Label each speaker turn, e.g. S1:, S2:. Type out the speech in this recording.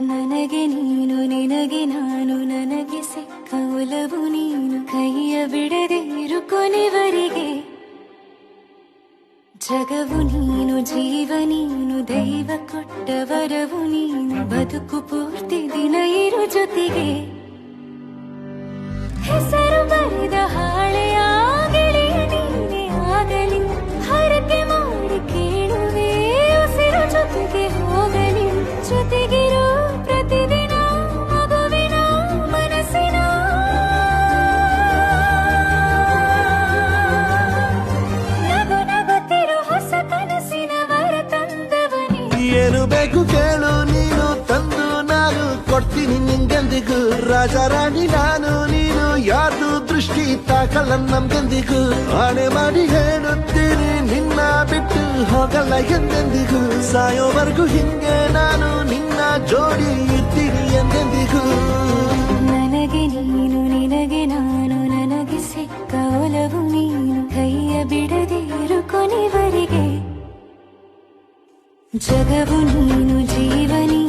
S1: ನನಗೆ ನೀನು ನಿನಗೆ ನಾನು ನನಗೆ ಸಿಕ್ಕ ಒಲವು ನೀನು ಕೈಯ ಬಿಡದೆ ಇರು ಕೊನೆವರೆಗೆ ಜಗವು ನೀನು ಜೀವ ನೀನು ದೈವ ಕೊಟ್ಟ ವರವು ನೀನು ಬದುಕು ಪೂರ್ತಿ ದಿನ ಇರು ಜೊತೆಗೆ ಹೆಸರು ಬರೆದ ಹಾಳೆಯಾಗಲಿ ನೀನೇ ಆಗಲಿ ಹರಕೆ ಮಾಡಿ ಕೇಳುವೆ ಉಸಿರು ಜೊತೆಗೆ ಹೋಗಲಿ ಜೊತೆಗಿರೋ ಪ್ರತಿದಿನ ಮಗುವಿನ ಮನಸ್ಸಿನ ನಗು ನಗುತ್ತಿರೋ ಹೊಸ ಕನಸಿನ ವರ ತಂದವನೇ
S2: ಏನು ಬೇಕು ಕೇಳು ನೀನು ತಂದು ನಾನು ಕೊಡ್ತೀನಿ ನಿಂಗೆಂದಿಗೂ ರಾಜ ರಾಣಿ ನಾನು ನೀನು ಯಾರ್ದು ದೃಷ್ಟಿ ತಾಕಲ್ಲ ನಮ್ಗೆಂದಿಗೂ ಆಣೆ ಮಾಡಿ ಹೇಳುತ್ತೀನಿ ನಿನ್ನ ಬಿಟ್ಟು ಹೋಗಲ್ಲ ಎಂದೆಂದಿಗೂ ಸಾಯೋವರೆಗೂ ಹಿಂಗೆ ನಾನು ನಿನ್ನ ಜೋಡಿ ಇರ್ತೀನಿ ಎಂದೆಂದಿಗೂ
S1: ನನಗೆ ನೀನು ನಿನಗೆ ನಾನು ನನಗೆ ಸಿಕ್ಕ ಒಲವು ನೀನು ಕೈಯ ಬಿಡದೆ ಇರು ಕೊನೆವರೆಗೆ ಜಗವು ನೀನು ಜೀವ ನೀನು